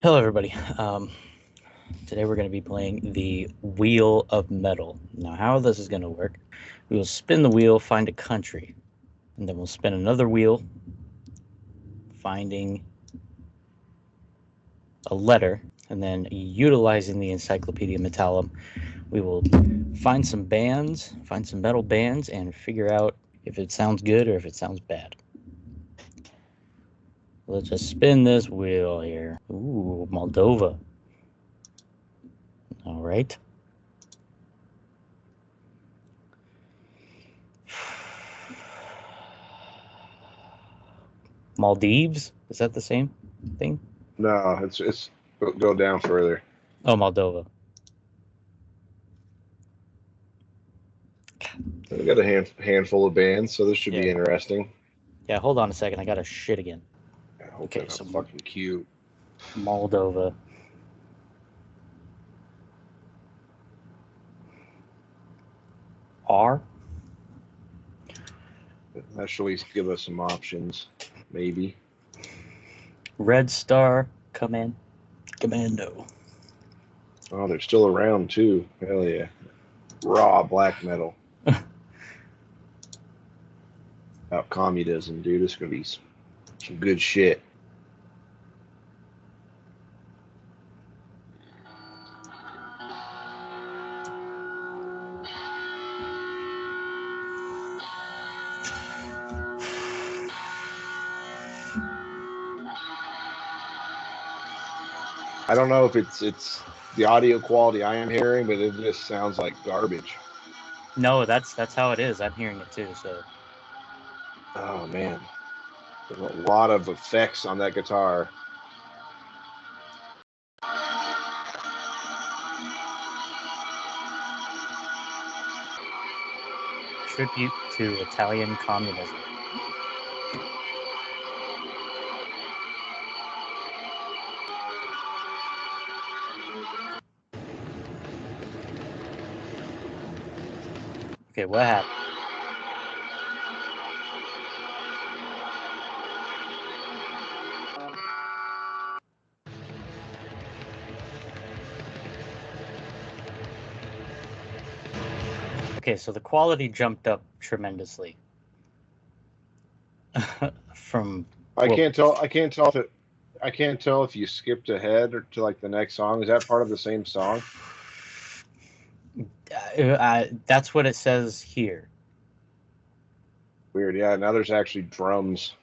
Hello, everybody. Today we're going to be playing the Wheel of Metal. Now, how this is going to work, we will spin the wheel, find a country, and then we'll spin another wheel, finding a letter, and then utilizing the Encyclopedia Metallum, we will find some bands, find some metal bands, and figure out if it sounds good or if it sounds bad. Let's just spin this wheel here. Ooh, Moldova. All right. Maldives? Is that the same thing? No, it's go down further. Oh, Moldova. We got a handful of bands, so this should be Yeah. interesting. Yeah, hold on a second. I got to shit again. I hope Okay, that's so fucking cute. Moldova. R? That should at least give us some options, maybe. Red Star Commando. Oh, they're still around too. Hell yeah. Raw black metal. About communism, dude. It's gonna be some good shit. I don't know if it's the audio quality I am hearing, but it just sounds like garbage. No, that's how it is. I'm hearing it too. So Oh man. There's a lot of effects on that guitar. tribute to Italian communism. Okay, what happened? Okay, so the quality jumped up tremendously. From I can't tell. I can't tell if you skipped ahead or to like the next song. Is that part of the same song? That's what it says here. Weird. Yeah. Now there's actually drums.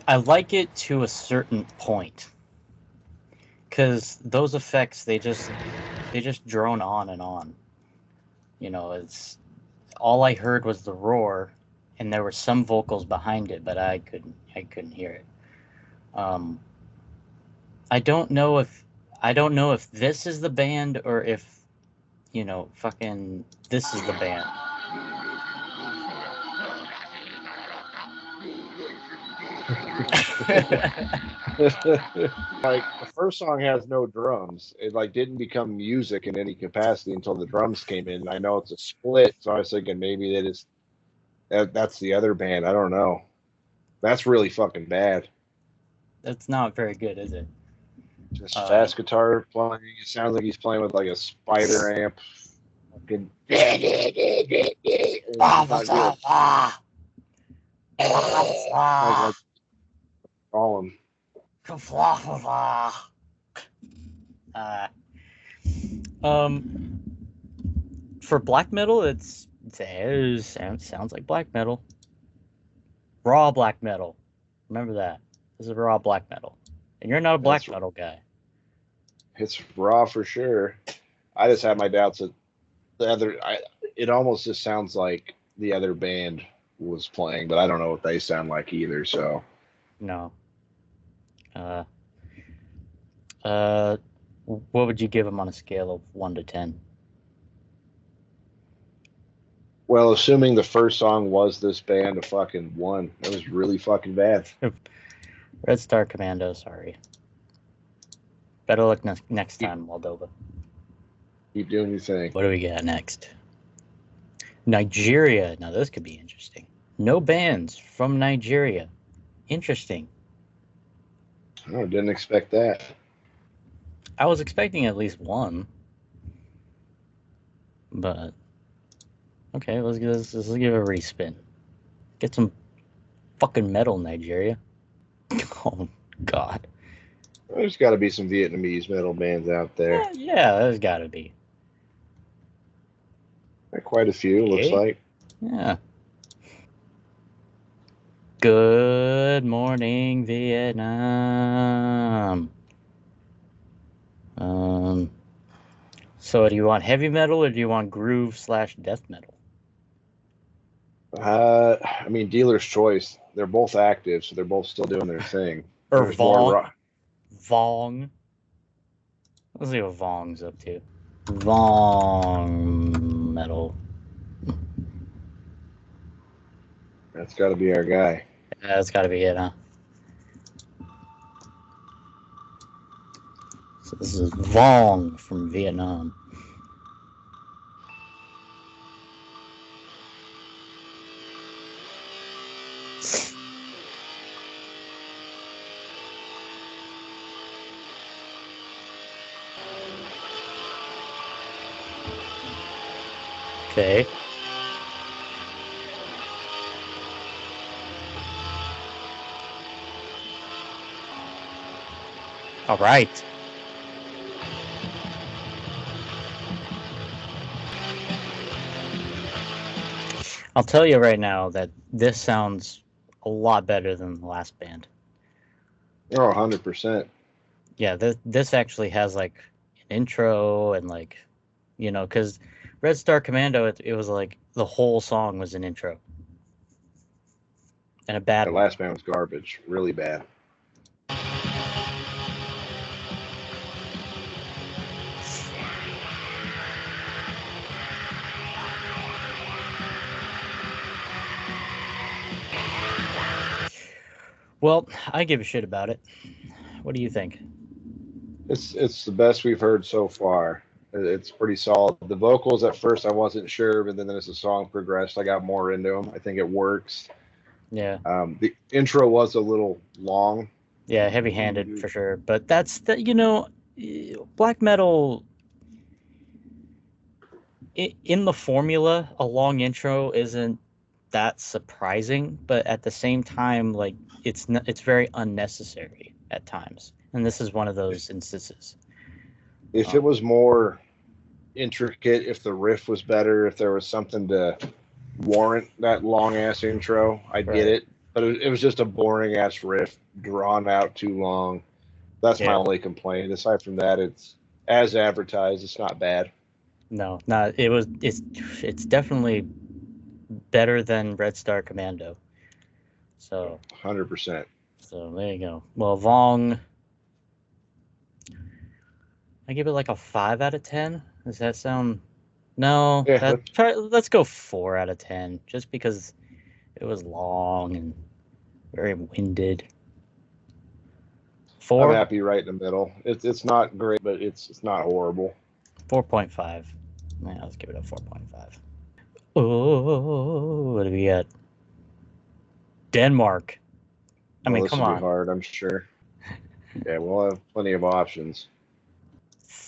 I like it to a certain point, because those effects they just drone on and on. You know, it's all I heard was the roar, and there were some vocals behind it, but I couldn't hear it. Um, I don't know if this is the band or if fucking this is the band. Like the first song has no drums. It like didn't become music in any capacity until the drums came in. I know it's a split, so I was thinking maybe that's the other band. I don't know. That's really fucking bad. That's not very good, is it? Just fast guitar playing. It sounds like he's playing with like a spider amp. Fucking. Like call him. Um, for black metal, it sounds like black metal. Raw black metal. Remember that. This is raw black metal, and you're not a black metal guy. It's raw for sure. I just have my doubts that it almost just sounds like the other band was playing, but I don't know what they sound like either. So no. What would you give them on a scale of 1 to 10? well, assuming the first song was this band, a fucking 1. That was really fucking bad. Red Star Commando, sorry. Better luck next time, Moldova. Keep doing your thing. What do we got next? Nigeria. Now this could be interesting. No bands from Nigeria. Interesting. Oh, didn't expect that. I was expecting at least one, but okay, let's give it a respin. Get some fucking metal, Nigeria. Oh God. There's got to be some Vietnamese metal bands out there. Yeah, there's got to be. Quite a few, looks Okay. like. Yeah. Good morning, Vietnam. So do you want heavy metal or do you want groove/death metal? I mean, dealer's choice. They're both active, so they're both still doing their thing. Or There's more rock. Vong. Let's see what Vong's up to. Vong metal. That's got to be our guy. Yeah, that's got to be it, huh? So this is Vong from Vietnam. Okay. All right. I'll tell you right now that this sounds a lot better than the last band. Oh, 100%. Yeah, this actually has like an intro and like, you know, because Red Star Commando, it was like the whole song was an intro. And a bad The one. last band was garbage. Really bad. Well, I give a shit about it. What do you think? It's the best we've heard so far. It's pretty solid. The vocals at first I wasn't sure, but then as the song progressed, I got more into them. I think it works. Yeah. The intro was a little long. Yeah, heavy-handed for sure. But that's the, you know, black metal in the formula, a long intro isn't that surprising, but at the same time, like it's very unnecessary at times, and this is one of those instances. If it was more intricate, if the riff was better, if there was something to warrant that long ass intro, I'd get Right. it. But it was just a boring ass riff, drawn out too long. That's my Yeah. only complaint. Aside from that, it's as advertised. It's not bad. No, not it's definitely better than Red Star Commando. So 100%. so there you go. Well, Vong, I give it like a 5 out of 10. Does that sound? No, Yeah, let's go 4 out of 10, just because it was long and very winded. I'm 4, happy right in the middle. It's not great, but it's not horrible. 4.5. Yeah, let's give it a 4.5. Oh, what do we got? Denmark. I mean, Well, this come will be on. hard, I'm sure. Yeah, we'll have plenty of options.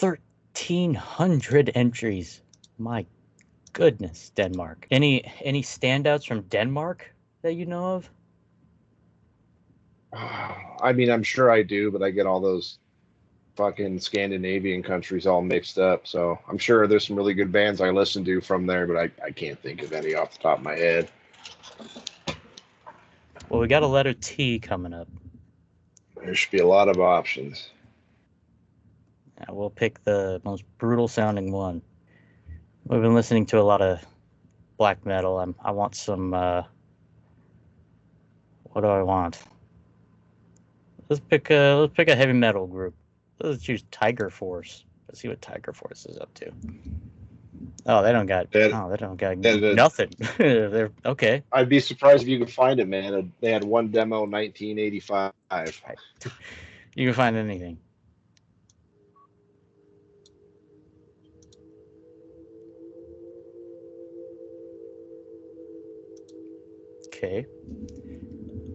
1,300 entries. My goodness, Denmark. Any standouts from Denmark that you know of? I mean, I'm sure I do, but I get all those fucking Scandinavian countries all mixed up. So I'm sure there's some really good bands I listen to from there, but I can't think of any off the top of my head. Well, we got a letter T coming up. There should be a lot of options. Yeah, we'll pick the most brutal sounding one. We've been listening to a lot of black metal. I want some. What do I want? Let's pick a heavy metal group. Let's choose Tiger Force. Let's see what Tiger Force is up to. Oh, they don't got. That, Oh, they don't got that, nothing. They're okay. I'd be surprised if you could find it, man. They had one demo, 1985. You can find anything. Okay.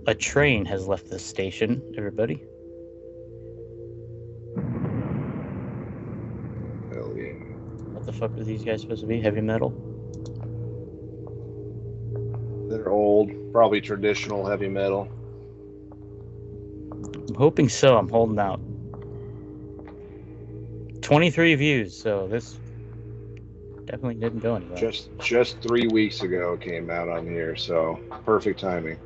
A train has left this station, everybody. Hell yeah. What the fuck are these guys supposed to be? Heavy metal? They're old, probably traditional heavy metal. I'm hoping so. I'm holding out. 23 views, so this definitely didn't go anywhere. Just 3 weeks ago it came out on here, so perfect timing.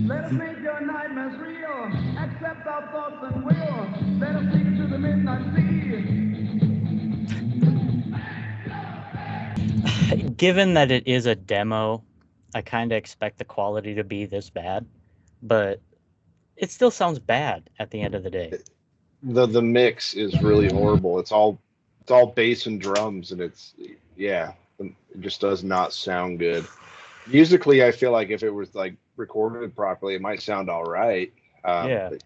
Let us make your nightmares real. Accept our thoughts and will. Let us take it to the midnight sea. Given that it is a demo, I kind of expect the quality to be this bad, but it still sounds bad at the end of the day. The mix is really horrible. It's all bass and drums, and it just does not sound good. Musically, I feel like if it was like recorded properly, it might sound all right. Yeah. But,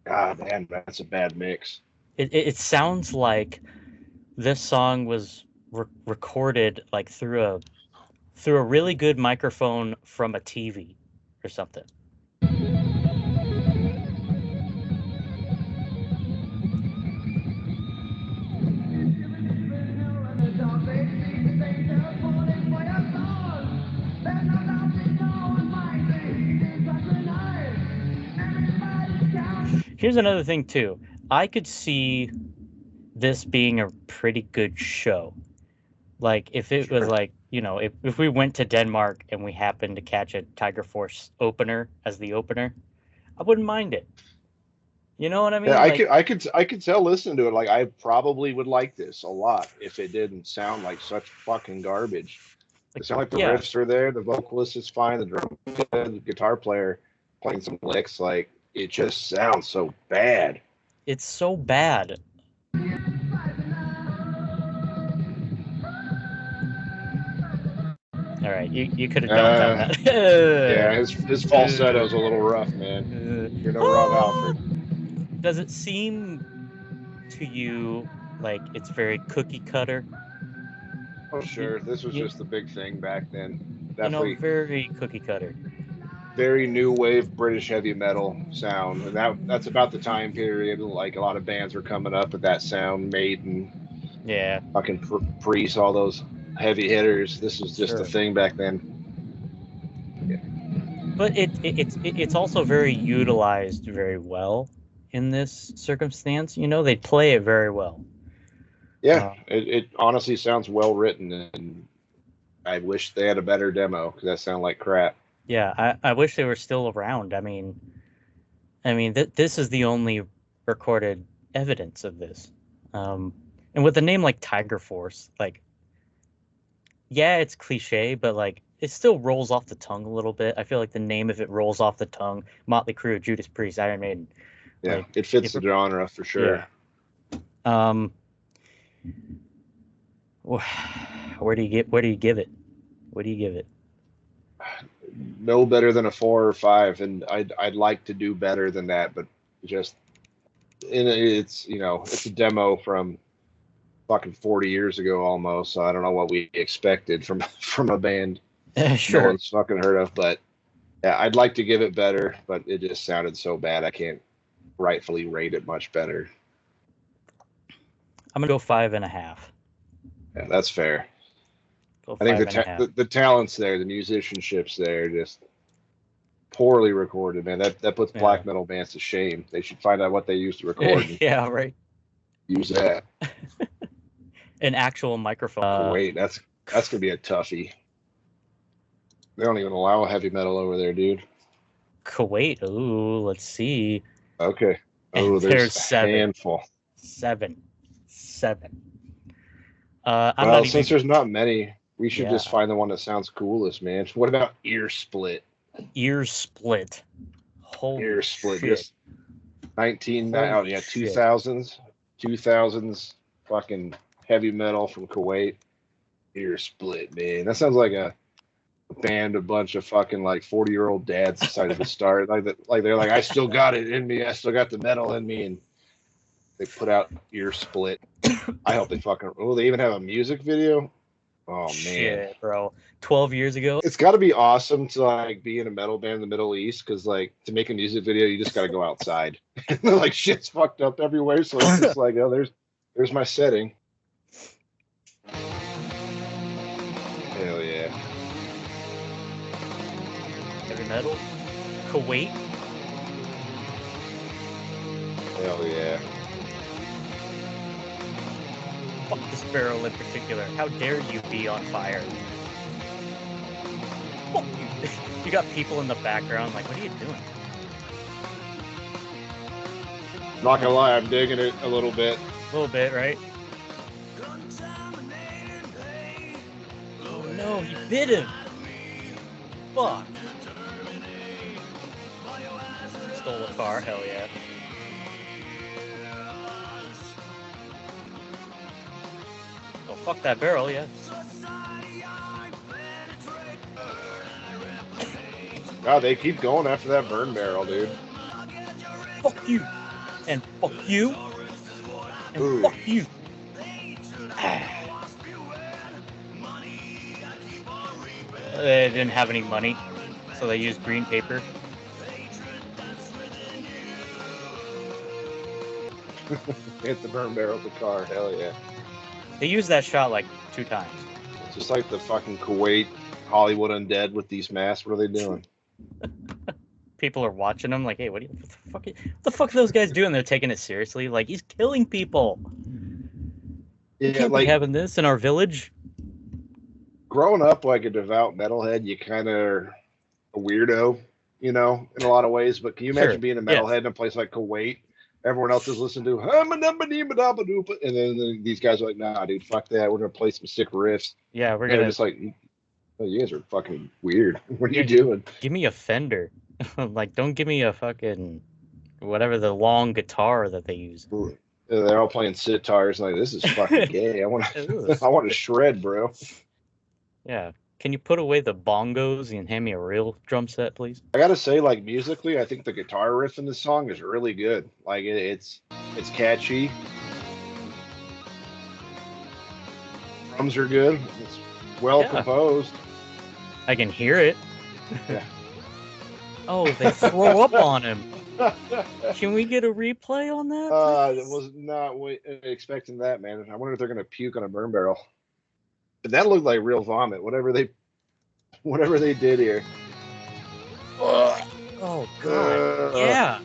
God, man, that's a bad mix. It sounds like this song was recorded like through a really good microphone from a TV or something. Here's another thing too. I could see this being a pretty good show. Like if it was like, if we went to Denmark and we happened to catch a Tiger Force opener as the opener, I wouldn't mind it. You know what I mean? Yeah, like, I could tell listening to it, like I probably would like this a lot if it didn't sound like such fucking garbage. It sounds like the riffs are there, the vocalist is fine, the drum, the guitar player playing some licks, like it just sounds so bad. It's so bad. All right, you could have done that. Yeah, his falsetto's a little rough, man. You're no Rob Alford. Does it seem to you like it's very cookie cutter? Oh sure, this was just the big thing back then. Definitely, very cookie cutter. Very new wave British heavy metal sound, and that's about the time period. Like a lot of bands were coming up with that sound. Maiden, yeah, fucking Priest, all those heavy hitters. This was just a thing back then. Yeah. But it's also very utilized very well in this circumstance. They play it very well. Yeah, it honestly sounds well written, and I wish they had a better demo because that sounded like crap. Yeah, I wish they were still around. I mean, this is the only recorded evidence of this. And with a name like Tiger Force, like, yeah, it's cliche, but like it still rolls off the tongue a little bit. I feel like the name, if it rolls off the tongue, Motley Crue, Judas Priest, Iron Maiden. Yeah, like, it fits the genre for sure. Yeah. Where do you give it? What do you give it? No better than a 4 or 5, and I'd like to do better than that, but just it's it's a demo from fucking 40 years ago almost, so I don't know what we expected from a band sure. No one's fucking heard of, but yeah, I'd like to give it better, but it just sounded so bad I can't rightfully rate it much better. I'm gonna go 5.5. Yeah, that's fair. I think the talent's there, the musicianship's there, just poorly recorded, man. That puts black metal bands to shame. They should find out what they used to record. Yeah, right. Use that. An actual microphone. Wait, that's gonna be a toughie. They don't even allow heavy metal over there, dude. Kuwait. Ooh, let's see. Okay. Oh, there's a 7. handful. 7. Well, since there's not many, we should just find the one that sounds coolest, man. What about Ear Split? Ear Split. Holy Ear Split. shit. Just 2000s fucking heavy metal from Kuwait. Ear Split, man. That sounds like a band, a bunch of fucking like 40-year-old dads decided to start. Like they're like, I still got it in me. I still got the metal in me, and They put out Ear Split. I hope they fucking. Oh, they even have a music video. Oh man, Shit, bro. 12 years ago. it's got to be awesome to like be in a metal band in the Middle East because like to make a music video, you just got to go outside. Like shit's fucked up everywhere, so it's just like, oh, there's my setting. Hell yeah. Heavy metal. Kuwait. Hell yeah. Fuck this barrel in particular. How dare you be on fire? Fuck you. You got people in the background like, what are you doing? Not gonna lie, I'm digging it a little bit. A little bit, right? Oh no, he bit him. Fuck. Stole a car, hell yeah. Oh, fuck that barrel, yeah. God, they keep going after that burn barrel, dude. Fuck you. And fuck you. And Ooh. fuck you. They didn't have any money, so they used green paper. Hit the burn barrel of the car. Hell yeah. They used that shot like 2 times. It's just like the fucking Kuwait Hollywood undead with these masks. What are they doing? People are watching them like, hey, what the fuck are those guys doing? They're taking it seriously. Like, he's killing people. Yeah, Can't like be having this in our village. growing up like a devout metalhead, you kind of are a weirdo, you know, in a lot of ways. But can you imagine Sure, being a yes. metalhead in a place like Kuwait? Everyone else is listening to and then these guys are like, nah, dude, fuck that. We're gonna play some sick riffs. Yeah, we're And they're gonna just like, oh, you guys are fucking weird. What are you Yeah. doing? give me a Fender. Like, don't give me a fucking whatever the long guitar that they use. And they're all playing sitars. Like, this is fucking gay. I want Ew. I want to shred, bro. Yeah. Can you put away the bongos and hand me a real drum set, please? I gotta say, like musically, I think the guitar riff in this song is really good. Like it's catchy. Drums are good. It's well Yeah. composed. I can hear it. Yeah. Oh, they throw up on him. Can we get a replay on that? I please? was not expecting that, man. I wonder if they're gonna puke on a burn barrel. But that looked like real vomit. Whatever they did here. Oh god. Yeah.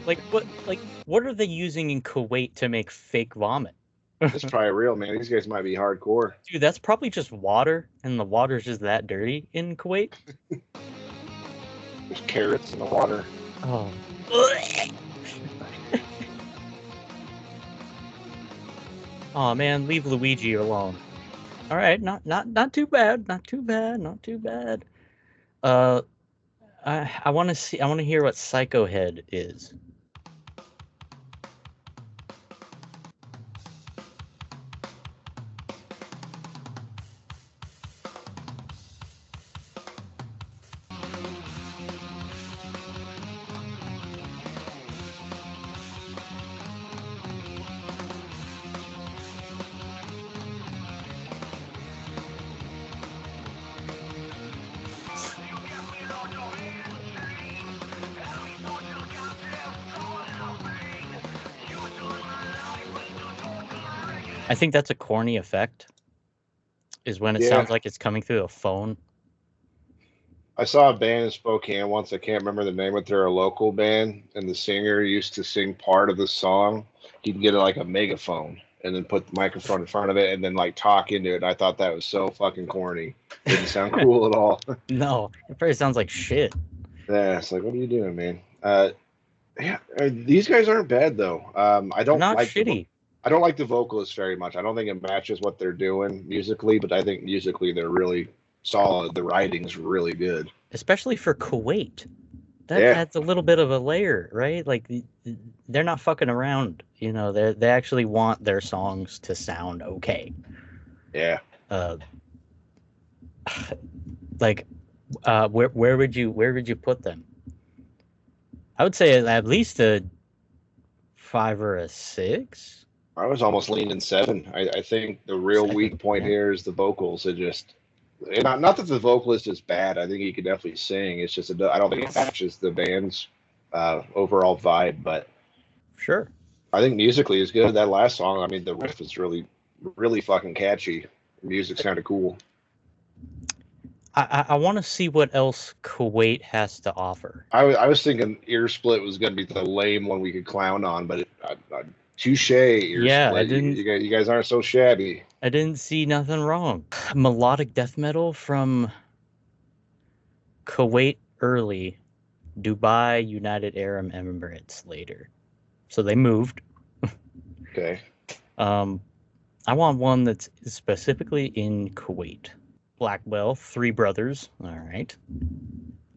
Like what are they using in Kuwait to make fake vomit? It's probably real, man. These guys might be hardcore. Dude, that's probably just water, and the water's just that dirty in Kuwait. There's carrots in the water. Oh. Oh man, leave Luigi alone. All right, not too bad, not too bad. I want to hear what Psycho Head is. I think that's a corny effect. Is when it Yeah. sounds like it's coming through a phone. I saw a band in Spokane once. I can't remember the name, but they're a local band, and the singer used to sing part of the song. He'd get like a megaphone and then put the microphone in front of it and then like talk into it. I thought that was so fucking corny. Didn't sound cool at all. No, it probably sounds like shit. Yeah, it's like, what are you doing, man? These guys aren't bad though. I don't Not like shitty. I don't like the vocalists very much. I don't think it matches what they're doing musically, but I think musically they're really solid. The writing's really good. Especially for Kuwait. That Yeah. adds a little bit of a layer, right? Like they're not fucking around. You know, they actually want their songs to sound okay. Yeah. Where would you put them? I would say at least a 5 or a 6. I was almost leaning 7. I think the real 7, weak point yeah. here is the vocals. It just, and not that the vocalist is bad. I think he could definitely sing. It's just I don't think it matches the band's overall vibe. But Sure. I think musically is good. That last song, I mean, the riff is really, really fucking catchy. The music sounded cool. I want to see what else Kuwait has to offer. I was thinking Ear Split was going to be the lame one we could clown on, but touche, Ear Yeah, Split. I didn't- You guys aren't so shabby. I didn't see nothing wrong. Melodic death metal from Kuwait early, Dubai, United Arab Emirates later. So they moved. Okay. I want one that's specifically in Kuwait. Blackwell, 3 brothers. All right.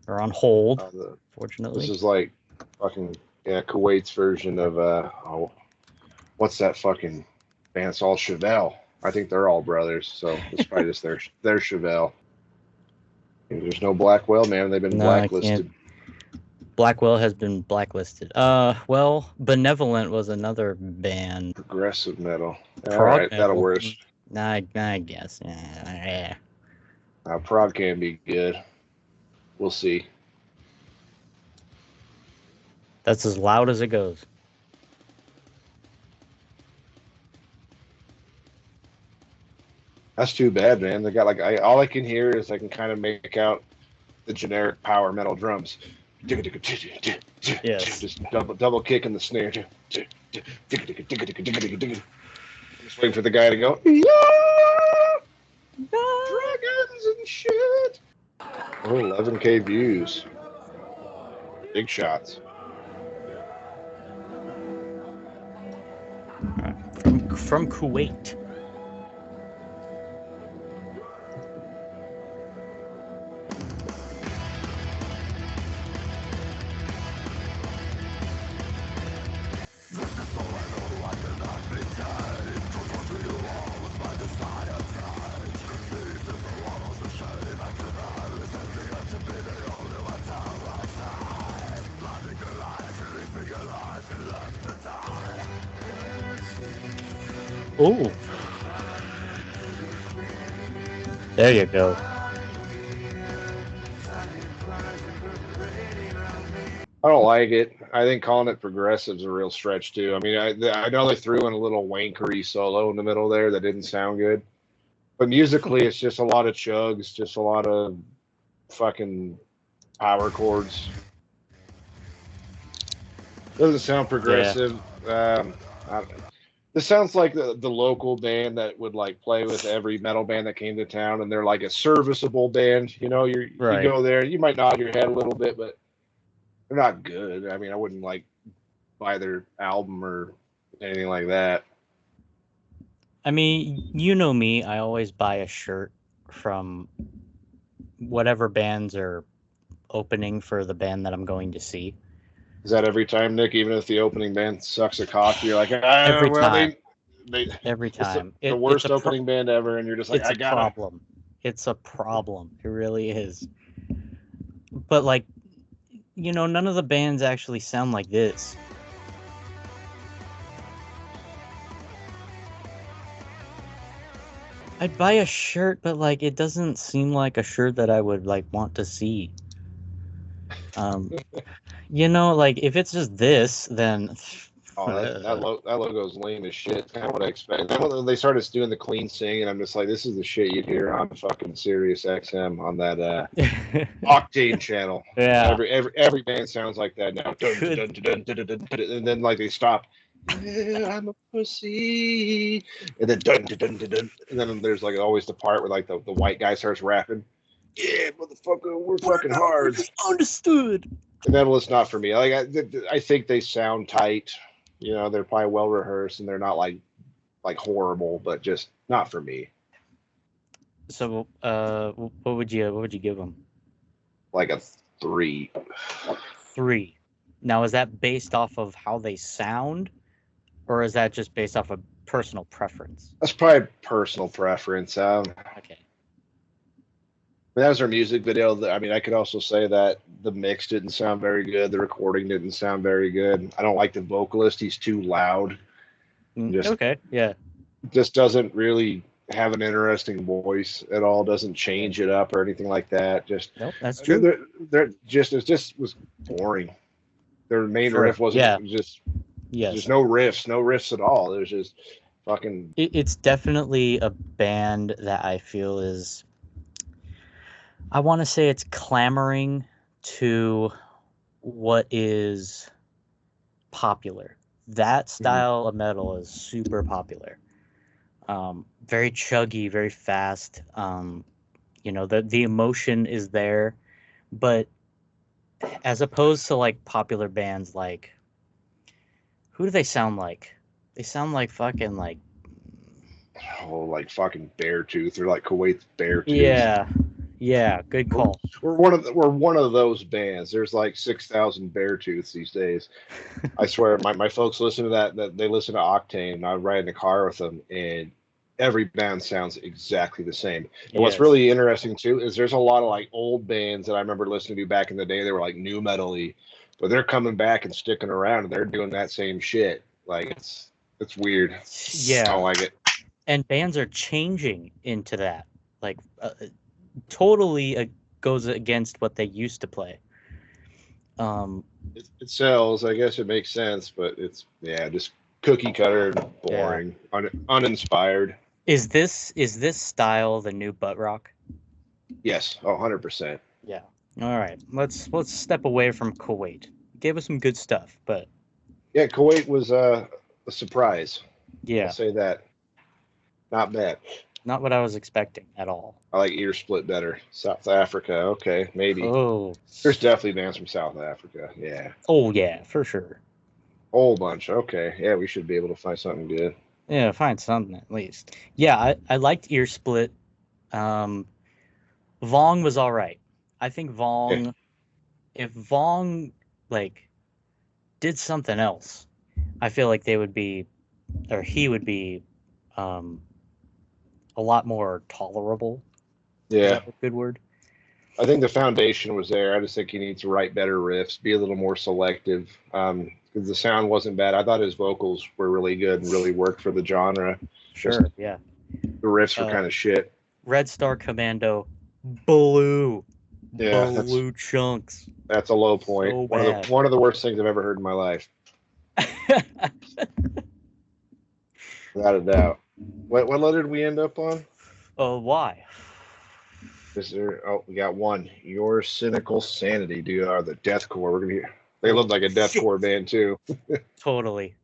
Are on hold, fortunately. This is like fucking Kuwait's version of what's that fucking band? It's all Chevelle. I think they're all brothers, so it's probably just their Chevelle. There's no Blackwell, man. They've been No, I blacklisted. Blackwell has been blacklisted. Well, Benevolent was another band. Progressive metal. All Prog right, that'll metal. work. I guess. Yeah. Prog can be good. We'll see. That's as loud as it goes. That's too bad, man. They got all I can hear is I can kind of make out the generic power metal drums. Yes. Just double kick in the snare. Just waiting for the guy to go, yeah! Dragons and shit. Oh, 11K views. Big shots. From Kuwait. Ooh. There you go. I don't like it. I think calling it progressive is a real stretch too. I mean, I know they threw in a little wankery solo in the middle there that didn't sound good, but musically it's just a lot of chugs, just a lot of fucking power chords. Doesn't sound progressive. This sounds like the local band that would like play with every metal band that came to town, and they're like a serviceable band. You know, you go there, you might nod your head a little bit, but they're not good. I mean, I wouldn't like buy their album or anything like that. I mean, you know me, I always buy a shirt from whatever bands are opening for the band that I'm going to see. Is that every time, Nick? Even if the opening band sucks a cock, you're like, every well, time. They Every time. It's the worst opening band ever, and you're just like, it's I got it. problem. It's a problem. It really is. But like, you know, none of the bands actually sound like this. I'd buy a shirt, but like, it doesn't seem like a shirt that I would like want to see. You know, like if it's just this, then Oh, that logo is lame as shit. That's kind of what I expect. Then when they started doing the clean singing, I'm just like, this is the shit you'd hear on fucking Sirius XM on that Octane channel. Yeah. Every band sounds like that now. Dun, dun, dun, dun, dun, dun, dun, and then like they stop. Yeah, I'm a pussy. And then dun, dun, dun, dun, dun. And then there's like always the part where like the white guy starts rapping. Yeah, motherfucker, we're fucking hard. Understood. And then, well, it's not for me. Like I think they sound tight. You know, they're probably well rehearsed and they're not like horrible, but just not for me. So, what would you give them? Like a 3. 3. Now, is that based off of how they sound, or is that just based off of personal preference? That's probably personal preference. Okay. That was their music video. I mean, I could also say that the mix didn't sound very good. The recording didn't sound very good. I don't like the vocalist. He's too loud. Just Okay, yeah. just doesn't really have an interesting voice at all. Doesn't change it up or anything like that. Just Nope, that's true. they're just it just was boring. Their main Sure, riff wasn't yeah. it was just Yes. there's no riffs at all. There's just fucking It's definitely a band that I feel is, I want to say it's clamoring to what is popular. That style of metal is super popular. Very chuggy, very fast. You know, the emotion is there, but as opposed to like popular bands like, who do they sound like? They sound like fucking like, like fucking Beartooth or like Kuwait's Beartooth. yeah, good call. We're one of those bands. There's like 6,000 Beartooths these days. I swear, my folks listen to that they listen to Octane. And I ride in the car with them, and every band sounds exactly the same. And what's Yes. really interesting too is there's a lot of like old bands that I remember listening to back in the day. They were like new metal-y, but they're coming back and sticking around, and they're doing that same shit. Like it's weird. I Yeah, don't like it. and bands are changing into that, like totally goes against what they used to play. It sells. I guess it makes sense, but it's just cookie cutter, boring, uninspired. Is this style the new butt rock? Yes, 100%. Yeah. All right. Let's step away from Kuwait. Gave us some good stuff, but Yeah, Kuwait was a surprise. yeah, I'll say that. Not bad. not what I was expecting at all. I like Ear Split better. South Africa, okay, maybe. Oh. There's definitely bands from South Africa. Yeah, Oh yeah, for sure. whole bunch. Okay, yeah, we should be able to find something good. Yeah, find something at least. Yeah, I liked Ear Split. Vong was all right. I think Vong, if Vong like did something else, I feel like they would be, or he would be, a lot more tolerable. Is Yeah, that a good word? I think the foundation was there. I just think he needs to write better riffs, be a little more selective. Because the sound wasn't bad. I thought his vocals were really good and really worked for the genre. Sure. Yeah. The riffs were kind of shit. Red Star Commando, blue. Yeah, blue chunks. That's a low point. So One of the worst things I've ever heard in my life, without a doubt. What letter did we end up on? Why? Is there? Oh, we got one. Your Cynical Sanity, dude. Are the Deathcore? We're gonna be. They look like a deathcore band too. Totally.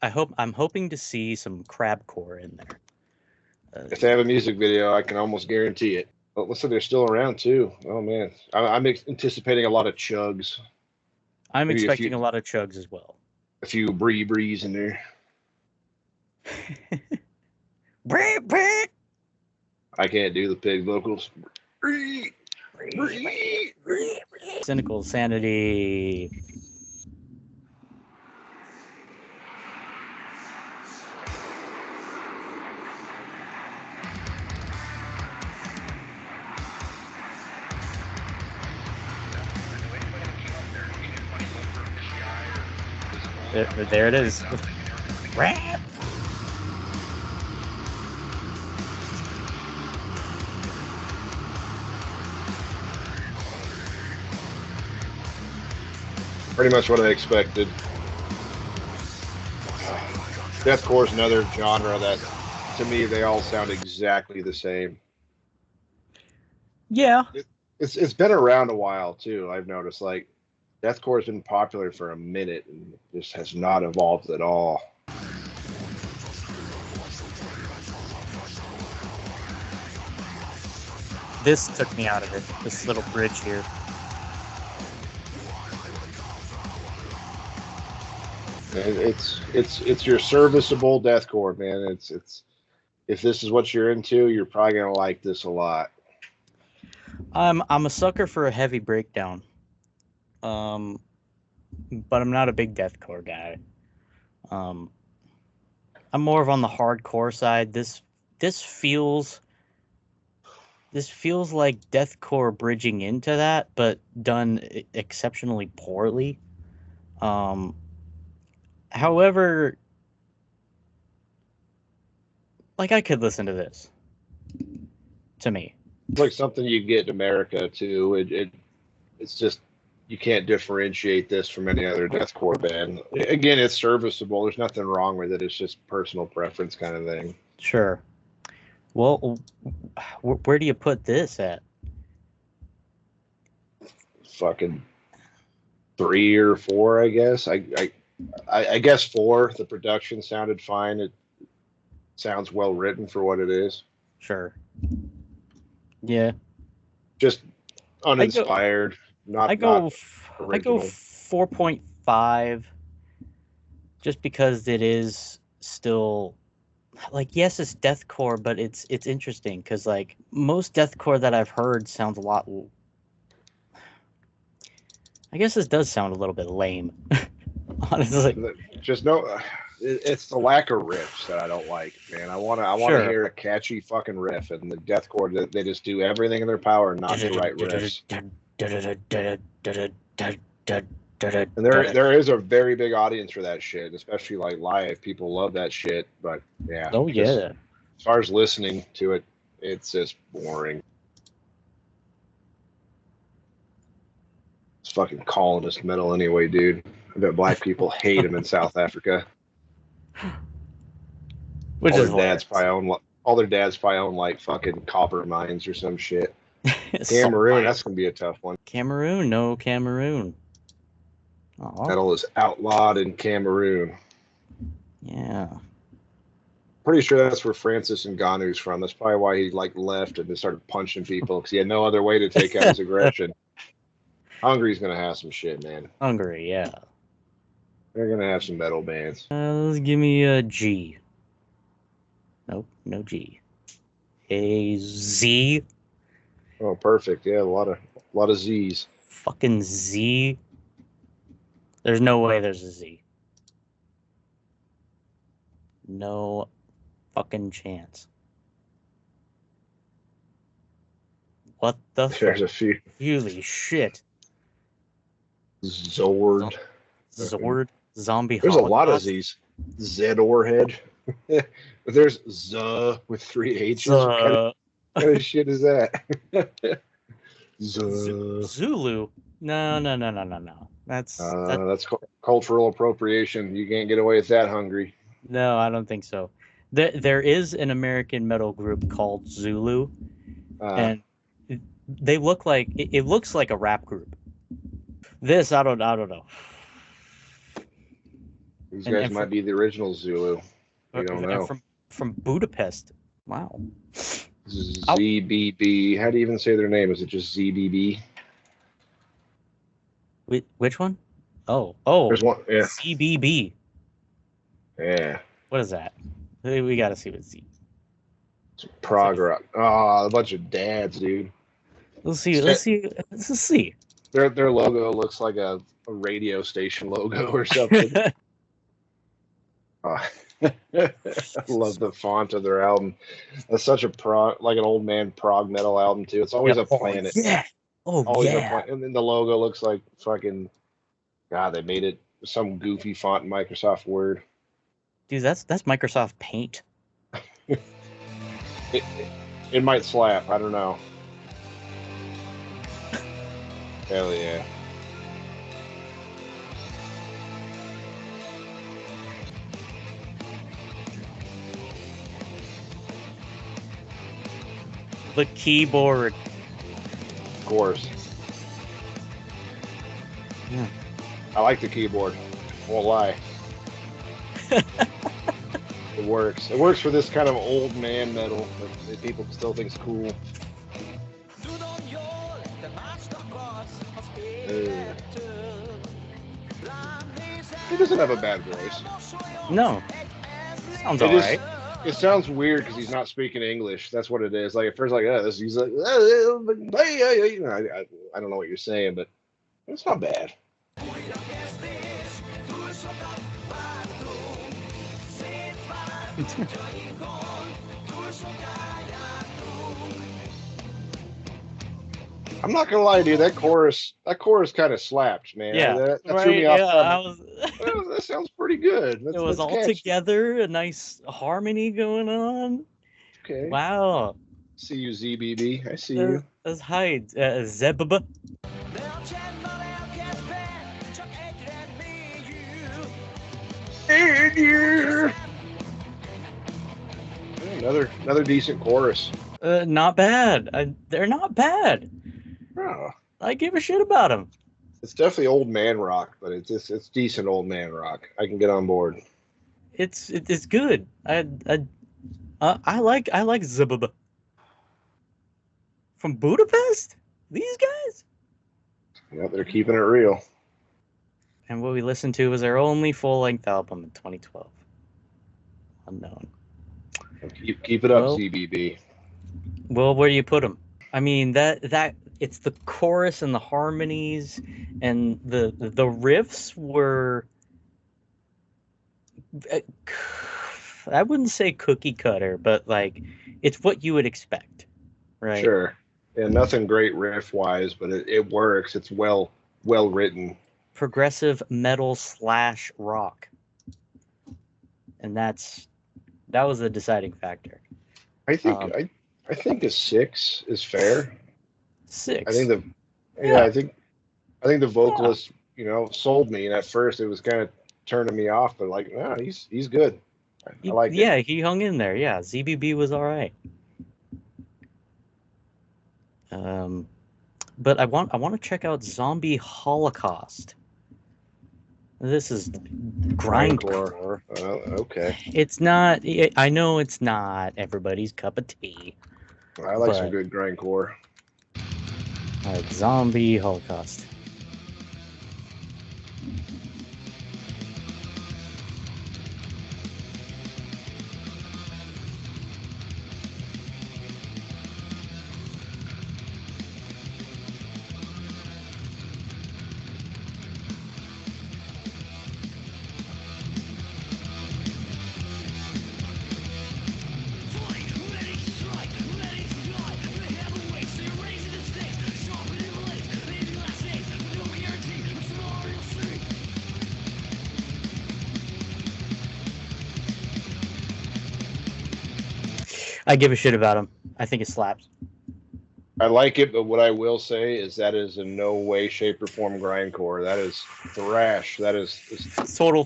I'm hoping to see some crabcore in there. If they have a music video, I can almost guarantee it. But listen, they're still around too. Oh man, I'm anticipating a lot of chugs. I'm maybe expecting a lot of chugs as well. A few breeze in there. I can't do the pig vocals. Cynical Sanity. There it is. Pretty much what I expected. Deathcore is another genre that, to me, they all sound exactly the same. Yeah. It's been around a while too. I've noticed like deathcore has been popular for a minute and just has not evolved at all. This took me out of it. This little bridge here. And it's your serviceable deathcore, man. It's if this is what you're into, you're probably gonna like this a lot. I'm a sucker for a heavy breakdown. But I'm not a big deathcore guy. I'm more of on the hardcore side. This feels this feels like deathcore bridging into that, but done exceptionally poorly. However, like I could listen to this. To me, It's like something you get in America too. It's just you can't differentiate this from any other deathcore band. Again, it's serviceable. There's nothing wrong with it. It's just personal preference kind of thing. sure. Well, where do you put this at? Fucking 3 or 4, I guess. I guess 4. The production sounded fine. It sounds well written for what it is. Sure. Yeah. Just uninspired. I go original. 4.5 just because it is still like, yes, it's deathcore, but it's interesting because like most deathcore that I've heard sounds a lot. I guess this does sound a little bit lame, honestly. Just no. It's the lack of riffs that I don't like, man. I want to Sure. hear a catchy fucking riff, and the deathcore that they just do everything in their power not to write riffs. And there is a very big audience for that shit, especially like live. People love that shit, but yeah. Oh just yeah. As far as listening to it, it's just boring. It's fucking colonist metal anyway, dude. I bet black people hate him in South Africa. Which all is their dads probably own like fucking copper mines or some shit. Cameroon, that's gonna be a tough one. Cameroon, no Cameroon. Oh Metal is outlawed in Cameroon. yeah. Pretty sure that's where Francis Ngannou's from. That's probably why he like left and just started punching people because he had no other way to take out his aggression. Hungary's gonna have some shit, man. Hungary, yeah. They're gonna have some metal bands. Let's give me a G. Nope, no G. A Z. Oh, perfect. Yeah, a lot of Z's. Fucking Z. There's no way there's a Z. No fucking chance. What the There's a few. Holy shit. Zord. Zord. Zombie There's a lot of Holocaust? Z's. Zedorhead. There's Z with 3 H's. What kind of shit is that? Z. Zulu. No. That's Cultural appropriation. You can't get away with that, Hungry. no, I don't think so. There is an American metal group called Zulu, and they look like it looks like a rap group. This I don't know. These and guys might be the original Zulu. We don't And know. From Budapest. Wow. ZBB. How do you even say their name? Is it just ZBB? Which one? Oh. There's one. Yeah. CBB. Yeah. What is that? We got to see what Z. It's prog rock. Oh, a bunch of dads, dude. Let's see. Their logo looks like a radio station logo or something. Oh. I love the font of their album. That's such a like an old man prog metal album too. It's always a planet. Yeah. Always a planet. And then the logo looks like fucking. God, they made it some goofy font in Microsoft Word. Dude, that's Microsoft Paint. It might slap. I don't know. Hell yeah. The keyboard. Of course. Yeah. I like the keyboard. Won't lie. It works. It works for this kind of old man metal that people still think's cool. He doesn't have a bad voice. No. Sounds It is- alright. It sounds weird because he's not speaking English. That's what it is. Like at first, like this, he's like, you know, I don't know what you're saying, but it's not bad. I'm not gonna lie, dude. That chorus kind of slapped, man. Yeah, That threw me off. Yeah, I was. Oh, that sounds pretty good. It was all catchy. together, a nice harmony going on. Okay. Wow. See you, ZBB. I see you. That's hype. Zeb. Another decent chorus. Not bad. They're not bad. Oh, I give a shit about them. it's definitely old man rock, but it's decent old man rock. I can get on board. It's good. I like Zebub. From Budapest? These guys? Yeah, they're keeping it real. And what we listened to was their only full-length album in 2012. Unknown. Keep it up, Well, ZBB. Well, where do you put them? I mean, that it's the chorus and the harmonies and the riffs were. I wouldn't say cookie cutter, but like it's what you would expect, right? Sure. Yeah, nothing great riff wise, but it works. It's well written. Progressive metal / rock, and that was the deciding factor. I think a 6 is fair. 6. I think I think the vocalist, sold me. And at first it was kind of turning me off, but like, no, he's good. I like it. Yeah, he hung in there. Yeah, ZBB was all right. But I want to check out Zombie Holocaust. This is grindcore. Okay. It's not. I know it's not everybody's cup of tea. I like some good grindcore. All right, Zombie Holocaust. I give a shit about him. I think it slaps. I like it, but what I will say is that is in no way, shape, or form grindcore. That is thrash. That is total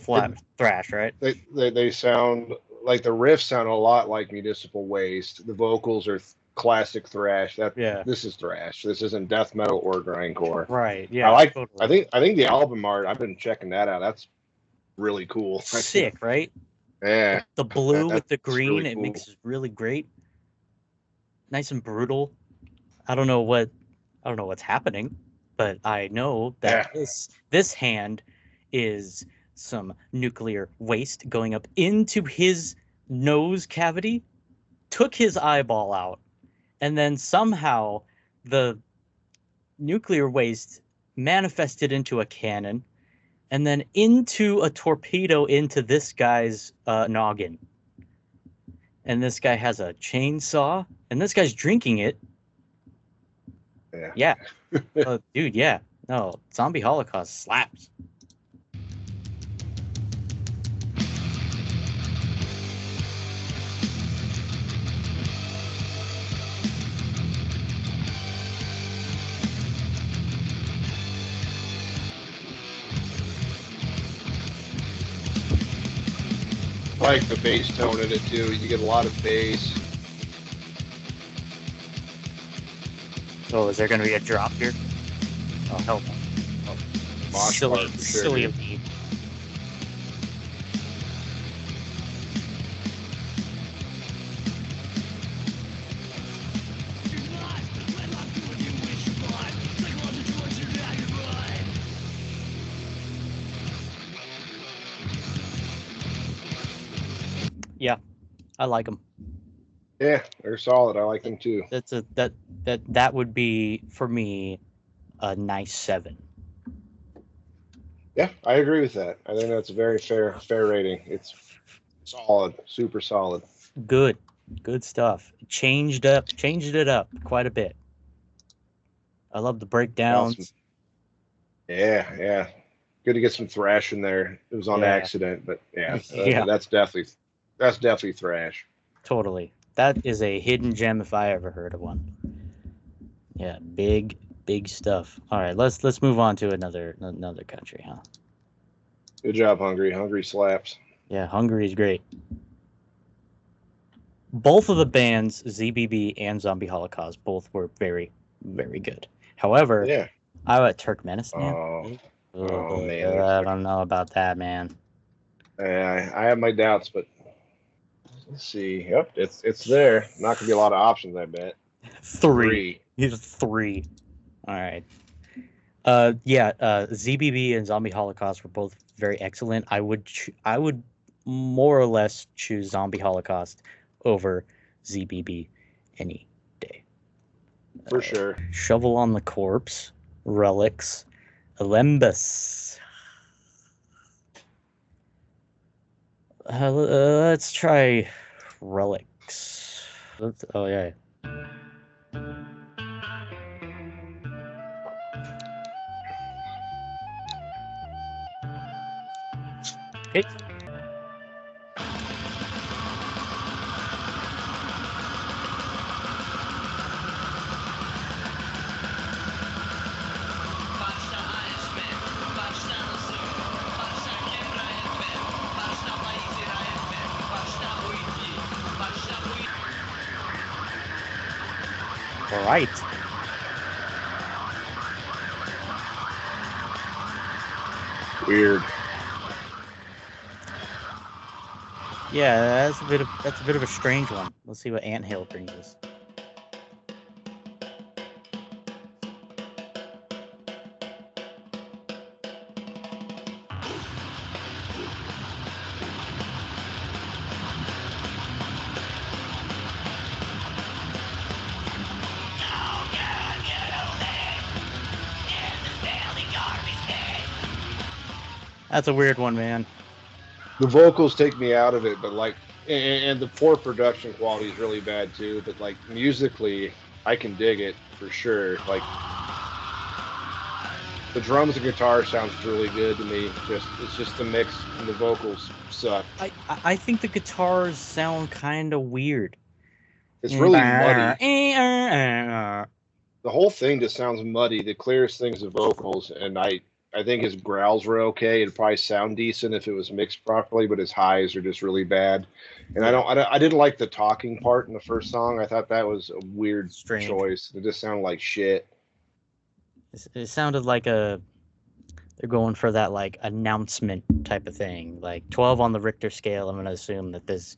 thrash, right? They sound like the riffs sound a lot like Municipal Waste. The vocals are classic thrash. This is thrash. This isn't death metal or grindcore. Right. Yeah. Totally. I think the album art. I've been checking that out. That's really cool. Sick, right? Yeah. The blue with the green, really cool. It makes it really great. Nice and brutal. I don't know what's happening, but I know that this hand is some nuclear waste going up into his nose cavity, took his eyeball out, and then somehow the nuclear waste manifested into a cannon and then into a torpedo into this guy's noggin. And this guy has a chainsaw, and this guy's drinking it. Yeah. Dude, yeah. No, Zombie Holocaust slaps. I like the bass tone in it too. You get a lot of bass. Oh, is there going to be a drop here? Oh, hell no. Oh, Mosh part for sure, silly dude. of me. Yeah, I like them. Yeah, they're solid. I like them too. That would be for me a nice 7. Yeah, I agree with that. I think that's a very fair rating. It's solid, super solid. Good stuff. Changed it up quite a bit. I love the breakdowns. Yeah. Good to get some thrash in there. It was on Yeah. accident, but yeah, Yeah. that's definitely thrash. Totally. That is a hidden gem if I ever heard of one. Yeah, big stuff. All right, let's move on to another country, huh? Good job, Hungary. Hungary slaps. Yeah, Hungary is great. Both of the bands, ZBB and Zombie Holocaust, both were very, very good. However, Yeah. I went Turkmenistan. Oh, man. I don't know about that, man. I have my doubts, but let's see. Yep, it's there. Not gonna be a lot of options, I bet. Three. All right. ZBB and Zombie Holocaust were both very excellent. I would more or less choose Zombie Holocaust over ZBB any day. For sure. Shovel on the Corpse, Relics, Alembus. Let's try Relics. Oh yeah. Okay. All right. Weird. Yeah, that's a bit of a strange one. Let's see what Anthill brings us. That's a weird one, man. The vocals take me out of it, but like, and the poor production quality is really bad too. But like musically, I can dig it for sure. Like the drums and guitar sounds really good to me. It's just the mix and the vocals suck. I think the guitars sound kind of weird. It's really muddy. The whole thing just sounds muddy. The clearest thing's the vocals, and I think his growls were okay. It'd probably sound decent if it was mixed properly, but his highs are just really bad. And I didn't like the talking part in the first song. I thought that was a weird choice. It just sounded like shit. It sounded like they're going for that like announcement type of thing, like 12 on the Richter scale. I'm gonna assume that this,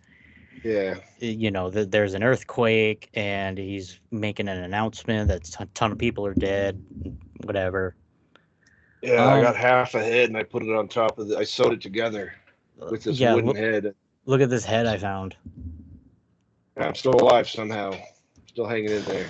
there's an earthquake and he's making an announcement that a ton of people are dead, whatever. Yeah, I got half a head and I put it on top of I sewed it together with this wooden head. Look at this head I found. I'm still alive somehow. Still hanging in there.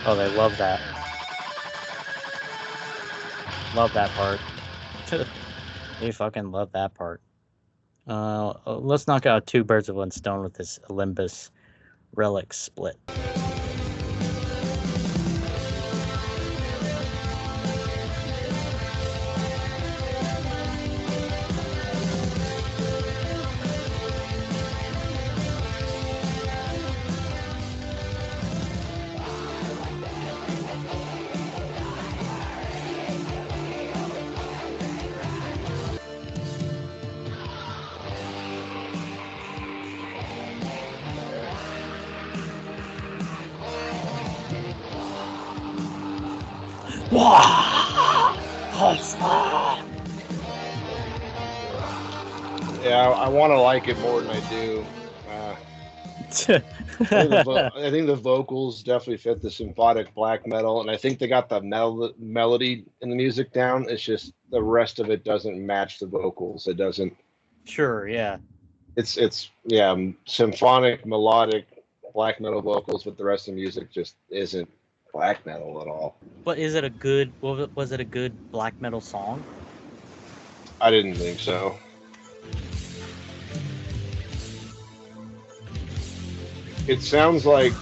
Oh, they love that. Love that part. They fucking love that part. Let's knock out two birds with one stone with this Olympus Relic split. Yeah, I want to like it more than I do. I think the vocals definitely fit the symphonic black metal, and I think they got the melody in the music down. It's just the rest of it doesn't match the vocals. It doesn't. Sure, yeah. It's yeah, symphonic, melodic, black metal vocals, but the rest of the music just isn't black metal at all. But was it a good black metal song? I didn't think so. It sounds like